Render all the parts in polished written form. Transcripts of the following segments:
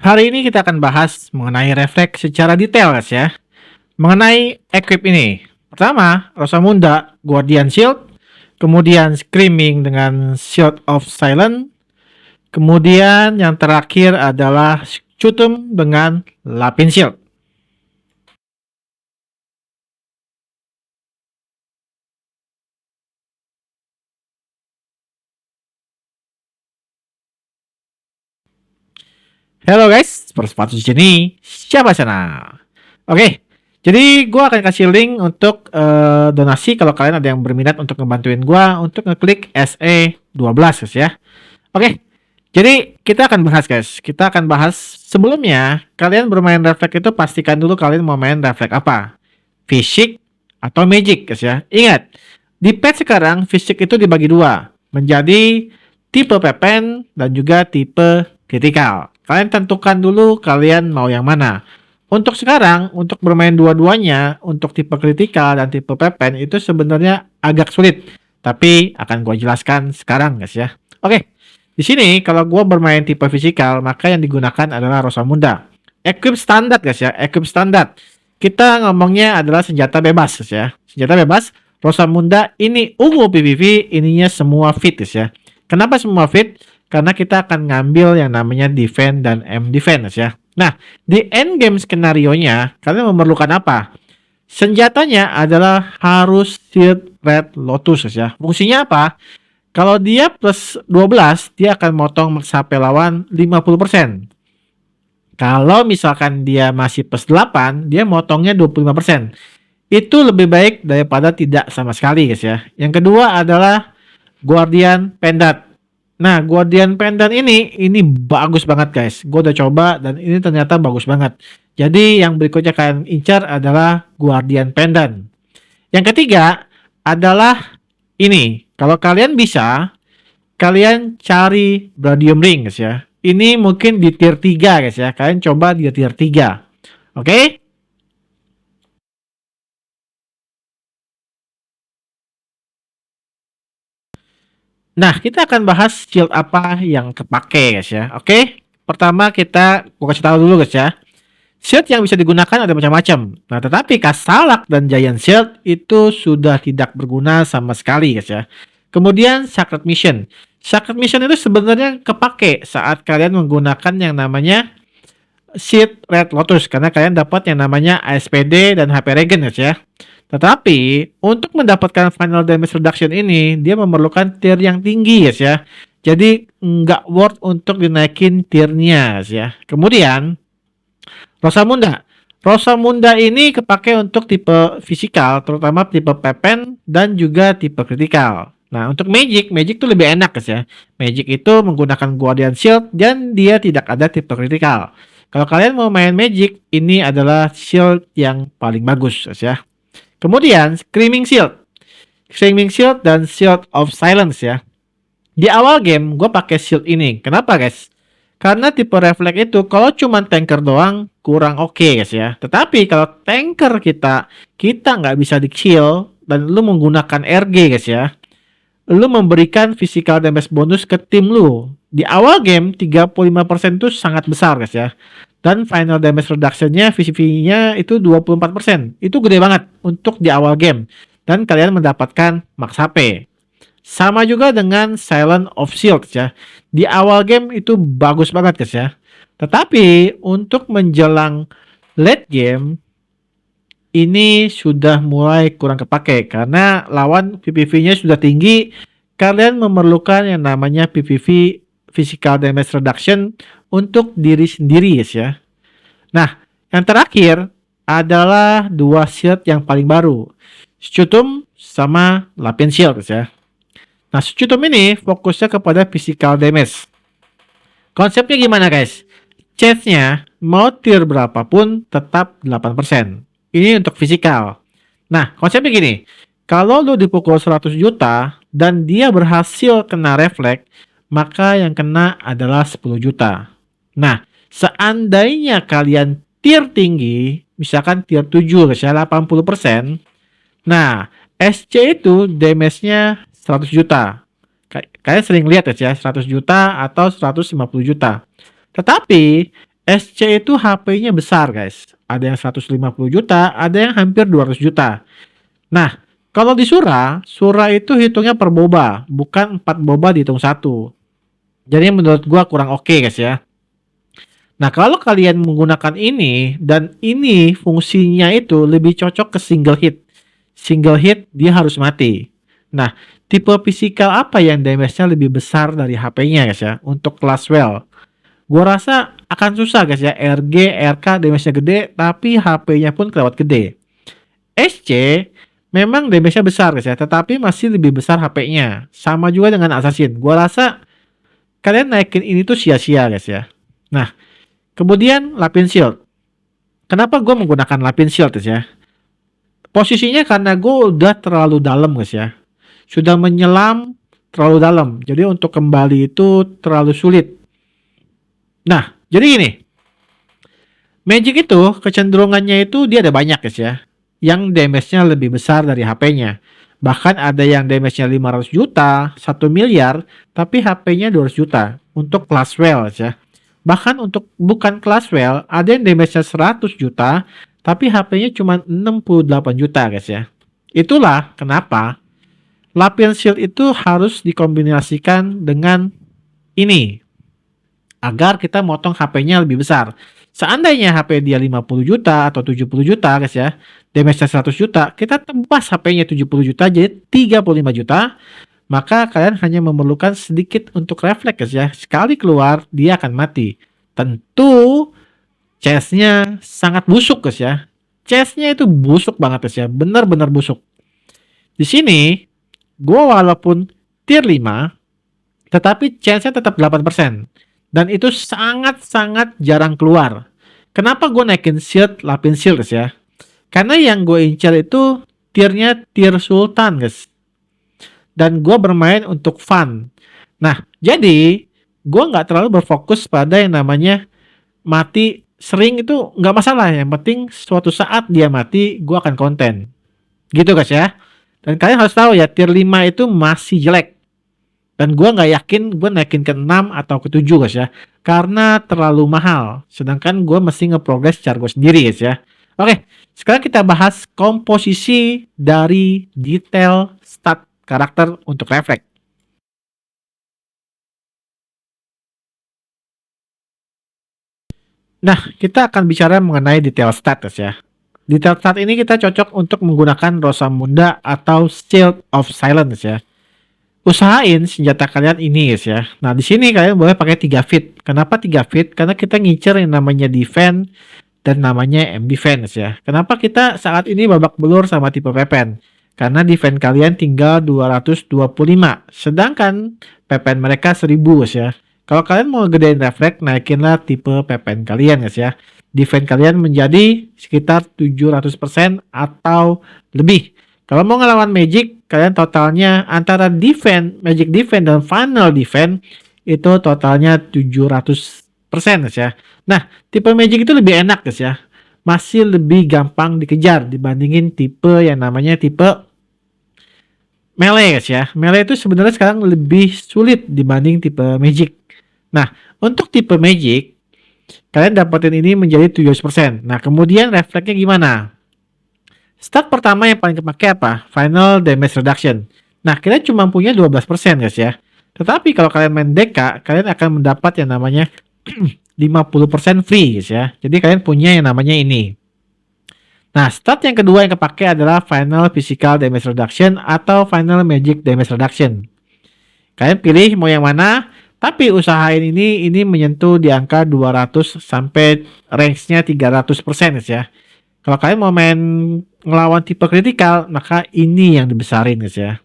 Hari ini kita akan bahas mengenai refleks secara detail guys ya. Mengenai equip ini. Pertama, Rosamunda Guardian Shield, kemudian Screaming dengan Shield of Silence, kemudian yang terakhir adalah Cutum dengan Lapin Shield. Halo guys, bersepatu di sini. Siapa sana? Oke, jadi gue akan kasih link untuk donasi kalau kalian ada yang berminat untuk ngebantuin gue untuk ngeklik SE12 guys ya. Oke, jadi kita akan bahas guys. Kita akan bahas sebelumnya kalian bermain refleks itu pastikan dulu kalian mau main refleks apa. Fisik atau magic guys ya. Ingat, di patch sekarang fisik itu dibagi dua. Menjadi tipe pepen dan juga tipe kritikal. Kalian tentukan dulu kalian mau yang mana. Untuk sekarang, untuk bermain dua-duanya, untuk tipe kritikal dan tipe pepen itu sebenarnya agak sulit. Tapi akan gue jelaskan sekarang guys ya. Oke, di sini kalau gue bermain tipe fisikal, maka yang digunakan adalah Rosamunda. Equip standar guys ya, equip standar. Kita ngomongnya adalah senjata bebas guys ya. Senjata bebas, Rosamunda ini ungu PvP, ininya semua fit guys ya. Kenapa semua fit? Karena kita akan ngambil yang namanya defense dan M defense ya. Nah, di end game skenario-nya, kalian memerlukan apa? Senjatanya adalah harus Shield Red Lotus ya. Fungsinya apa? Kalau dia plus 12, dia akan motong sampai lawan 50%. Kalau misalkan dia masih plus 8, dia motongnya 25%. Itu lebih baik daripada tidak sama sekali guys ya. Yang kedua adalah Guardian Pendant. Nah, Guardian Pendant ini bagus banget guys. Gue udah coba dan ini ternyata bagus banget. Jadi yang berikutnya kalian incar adalah Guardian Pendant. Yang ketiga adalah ini. Kalau kalian bisa, kalian cari Radium Ring guys ya. Ini mungkin di tier 3 guys ya. Kalian coba di tier 3. Oke? Nah, kita akan bahas shield apa yang kepake guys ya. Oke? Pertama gua kasih tahu dulu guys ya. Shield yang bisa digunakan ada macam-macam. Nah, tetapi Kasalak dan Giant Shield itu sudah tidak berguna sama sekali guys ya. Kemudian Sacred Mission. Sacred Mission itu sebenarnya kepake saat kalian menggunakan yang namanya Shield Red Lotus karena kalian dapat yang namanya ASPD dan HP Regen guys ya. Tetapi untuk mendapatkan final damage reduction ini dia memerlukan tier yang tinggi guys ya. Jadi nggak worth untuk dinaikin tiernya guys ya. Kemudian Rosamunda. Rosamunda ini kepake untuk tipe fisikal, terutama tipe pepen dan juga tipe kritikal. Nah, untuk Magic tuh lebih enak guys ya. Magic itu menggunakan Guardian Shield dan dia tidak ada tipe kritikal. Kalau kalian mau main Magic, ini adalah shield yang paling bagus guys ya. Kemudian Screaming Shield. Screaming Shield dan Shield of Silence ya. Di awal game gue pakai shield ini. Kenapa guys? Karena tipe refleks itu kalau cuma tanker doang kurang oke guys ya. Tetapi kalau tanker kita nggak bisa di kill dan lu menggunakan RG guys ya. Lu memberikan physical damage bonus ke tim lu. Di awal game 35% itu sangat besar guys ya. Dan final damage reduction-nya VCV-nya itu 24%. Itu gede banget untuk di awal game. Dan kalian mendapatkan max HP. Sama juga dengan Silent of Shields ya. Di awal game itu bagus banget guys ya. Tetapi untuk menjelang late game ini sudah mulai kurang kepake karena lawan PPV-nya sudah tinggi. Kalian memerlukan yang namanya PPV physical damage reduction untuk diri sendiri guys ya. Nah, yang terakhir adalah dua shield yang paling baru. Scutum sama Lapin Shield guys ya. Nah, Scutum ini fokusnya kepada physical damage. Konsepnya gimana guys? Chance-nya mau tier berapapun tetap 8%. Ini untuk fisikal. Nah, konsepnya gini. Kalau lu dipukul 100 juta dan dia berhasil kena refleks, maka yang kena adalah 10 juta. Nah, seandainya kalian tier tinggi, misalkan tier 7 ya 80%. Nah, SC itu damage-nya 100 juta. Kalian sering lihat ya 100 juta atau 150 juta. Tetapi SC itu HP-nya besar guys. Ada yang 150 juta, ada yang hampir 200 juta. Nah, kalau di Sura itu hitungnya per boba, bukan 4 boba dihitung satu. Jadi menurut gua kurang oke guys ya. Nah, kalau kalian menggunakan ini dan ini fungsinya itu lebih cocok ke single hit. Single hit dia harus mati. Nah, tipe fisikal apa yang damage-nya lebih besar dari HP-nya guys ya untuk Classwell? Gua rasa akan susah guys ya. RG, RK damage-nya gede tapi HP-nya pun kelewat gede. SC memang damage-nya besar guys ya, tetapi masih lebih besar HP-nya. Sama juga dengan Assassin. Gua rasa kalian naikin ini tuh sia-sia guys ya. Nah, kemudian Lapin Shield. Kenapa gue menggunakan Lapin Shield guys ya? Posisinya karena gue udah terlalu dalam guys ya. Sudah menyelam terlalu dalam. Jadi untuk kembali itu terlalu sulit. Nah, jadi gini. Magic itu kecenderungannya itu dia ada banyak guys ya. Yang damage-nya lebih besar dari HP-nya. Bahkan ada yang damage-nya 500 juta, 1 miliar, tapi HP-nya 200 juta untuk Classwell guys ya. Bahkan untuk bukan Classwell, ada yang damage-nya 100 juta, tapi HP-nya cuma 68 juta guys ya. Itulah kenapa Lapin Shield itu harus dikombinasikan dengan ini agar kita motong HP-nya lebih besar. Seandainya HP dia 50 juta atau 70 juta guys ya, damage-nya 100 juta, kita tebas HP-nya 70 juta jadi 35 juta, maka kalian hanya memerlukan sedikit untuk refleks guys ya. Sekali keluar dia akan mati. Tentu chestnya sangat busuk guys ya. Chestnya itu busuk banget guys ya, benar-benar busuk. Di sini gue walaupun tier 5 tetapi chance-nya tetap 8%. Dan itu sangat-sangat jarang keluar. Kenapa gue naikin shield, Lapin Shield guys ya? Karena yang gue incar itu tiernya tier Sultan guys. Dan gue bermain untuk fun. Nah, jadi gue nggak terlalu berfokus pada yang namanya mati sering itu nggak masalah. Yang penting suatu saat dia mati, gue akan konten. Gitu guys ya. Dan kalian harus tahu ya, tier 5 itu masih jelek. Dan gue nggak yakin gue naikin ke 6 atau ke 7 guys ya. Karena terlalu mahal. Sedangkan gue mesti nge-progress cara gue sendiri guys ya. Oke, sekarang kita bahas komposisi dari detail stat karakter untuk refleks. Nah, kita akan bicara mengenai detail stat guys ya. Detail stat ini kita cocok untuk menggunakan Rosamunda atau Shield of Silence ya. Usahain senjata kalian ini guys ya. Nah, di sini kalian boleh pakai 3 feet. Kenapa 3 feet? Karena kita ngincer yang namanya defense dan namanya M defense ya. Kenapa kita saat ini babak belur sama tipe Pepen? Karena defense kalian tinggal 225, sedangkan Pepen mereka 1000 guys ya. Kalau kalian mau gedein refleks, naikinlah tipe Pepen kalian guys ya. Defense kalian menjadi sekitar 700% atau lebih. Kalau mau ngelawan Magic, kalian totalnya antara defense, Magic defense dan final defense itu totalnya 700% guys ya. Nah, tipe Magic itu lebih enak guys ya. Masih lebih gampang dikejar dibandingin tipe yang namanya tipe Melee guys ya. Melee itu sebenarnya sekarang lebih sulit dibanding tipe Magic. Nah, untuk tipe Magic, kalian dapetin ini menjadi 700%. Nah, kemudian refleksnya gimana? Stat pertama yang paling kepake apa? Final damage reduction. Nah, kita cuma punya 12% guys ya. Tetapi kalau kalian main DK, kalian akan mendapat yang namanya 50% free guys ya. Jadi kalian punya yang namanya ini. Nah, stat yang kedua yang kepake adalah final physical damage reduction atau final magic damage reduction. Kalian pilih mau yang mana, tapi usahain ini menyentuh di angka 200 sampai range-nya 300% guys ya. Kalau kalian mau main ngelawan tipe kritikal, maka ini yang dibesarin guys ya.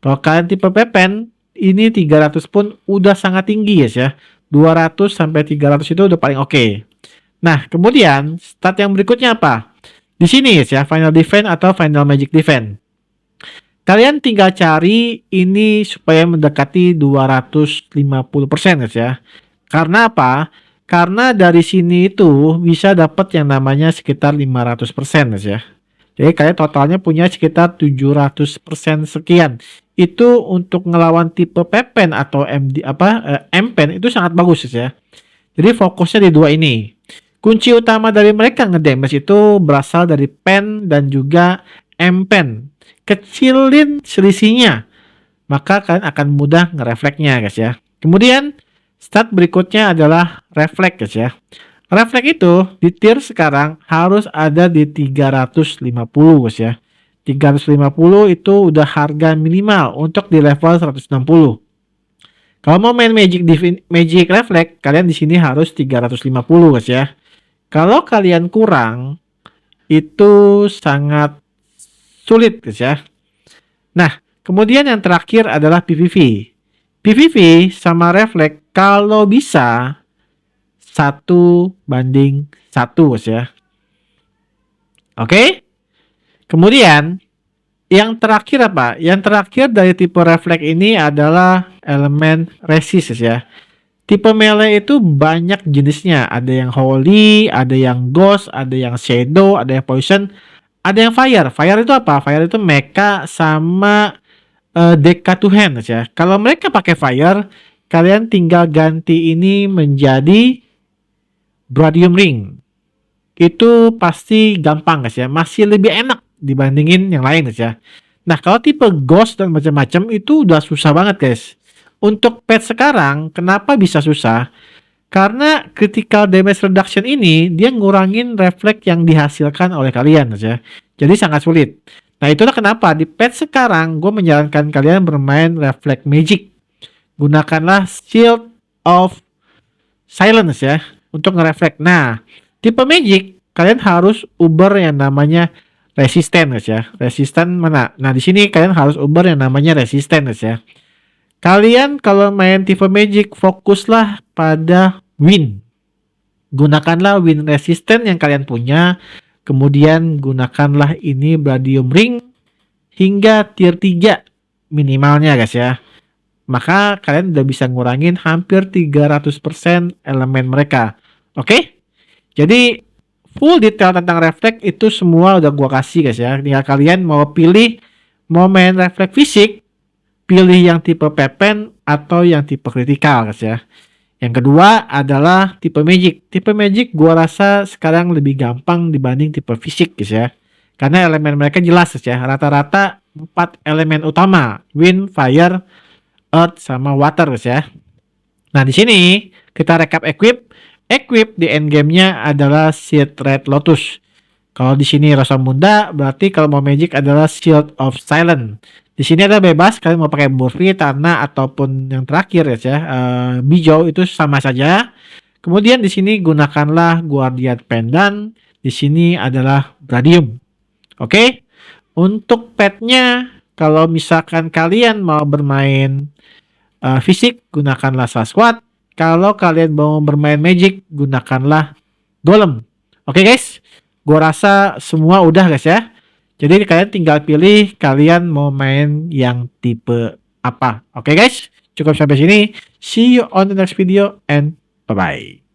Kalau kalian tipe Pepen, ini 300 pun udah sangat tinggi guys ya. 200 sampai 300 itu udah paling oke. Nah, kemudian stat yang berikutnya apa? Di sini guys ya, final defense atau final magic defense. Kalian tinggal cari ini supaya mendekati 250% guys ya. Karena apa? Karena dari sini itu bisa dapat yang namanya sekitar 500% guys ya. Jadi kalian totalnya punya sekitar 700% sekian. Itu untuk ngelawan tipe Pepen atau MD Mpen itu sangat bagus guys ya. Jadi fokusnya di dua ini. Kunci utama dari mereka ngedamage itu berasal dari pen dan juga M-pen. Kecilin selisihnya, maka kalian akan mudah ngerefleksnya guys ya. Kemudian stat berikutnya adalah refleks guys ya. Refleks itu di tier sekarang harus ada di 350 guys ya. 350 itu udah harga minimal untuk di level 160. Kalau mau main Magic Reflect, kalian di sini harus 350 guys ya. Kalau kalian kurang, itu sangat sulit guys ya. Nah, kemudian yang terakhir adalah PVV. PVV sama Reflect kalau bisa 1:1 guys ya. Oke? Kemudian yang terakhir apa? Yang terakhir dari tipe refleks ini adalah elemen resist ya. Tipe melee itu banyak jenisnya. Ada yang holy, ada yang ghost, ada yang shadow, ada yang poison, ada yang fire. Fire itu apa? Fire itu mecha sama Deka to hand ya. Kalau mereka pakai fire, kalian tinggal ganti ini menjadi Bradium Ring. Itu pasti gampang guys ya. Masih lebih enak dibandingin yang lain guys ya. Nah, kalau tipe ghost dan macam-macam itu udah susah banget guys. Untuk pet sekarang, kenapa bisa susah? Karena critical damage reduction ini dia ngurangin refleks yang dihasilkan oleh kalian guys ya. Jadi sangat sulit. Nah, itulah kenapa di pet sekarang gue menyarankan kalian bermain refleks magic. Gunakanlah Shield of Silence ya untuk ngerefleks. Nah, tipe magic kalian harus uber yang namanya resisten guys ya. Resisten mana? Nah, di sini kalian harus uber yang namanya resisten guys ya. Kalian kalau main tipe magic fokuslah pada win. Gunakanlah win resisten yang kalian punya. Kemudian gunakanlah ini Bradium Ring hingga tier 3 minimalnya guys ya. Maka kalian udah bisa ngurangin hampir 300% elemen mereka. Oke? Jadi full detail tentang refleks itu semua udah gua kasih guys ya. Tinggal kalian mau pilih mau main refleks fisik, pilih yang tipe pepen atau yang tipe kritikal guys ya. Yang kedua adalah tipe magic. Tipe magic gua rasa sekarang lebih gampang dibanding tipe fisik guys ya. Karena elemen mereka jelas guys ya. Rata-rata 4 elemen utama, wind, fire, earth sama water guys ya. Nah, di sini kita rekap equip. Equip di endgame-nya adalah Seed Red Lotus. Kalau di sini Rosamunda, berarti kalau mau magic adalah Shield of Silence. Di sini ada bebas, kalian mau pakai Murphy, Tanah ataupun yang terakhir ya, Bijou itu sama saja. Kemudian di sini gunakanlah Guardian Pendant. Di sini adalah Bradium. Oke. Untuk petnya, kalau misalkan kalian mau bermain fisik, gunakanlah Sasquatch. Kalau kalian mau bermain magic, gunakanlah Golem. Oke guys, gua rasa semua udah guys ya. Jadi kalian tinggal pilih kalian mau main yang tipe apa. Oke guys, cukup sampai sini. See you on the next video and bye-bye.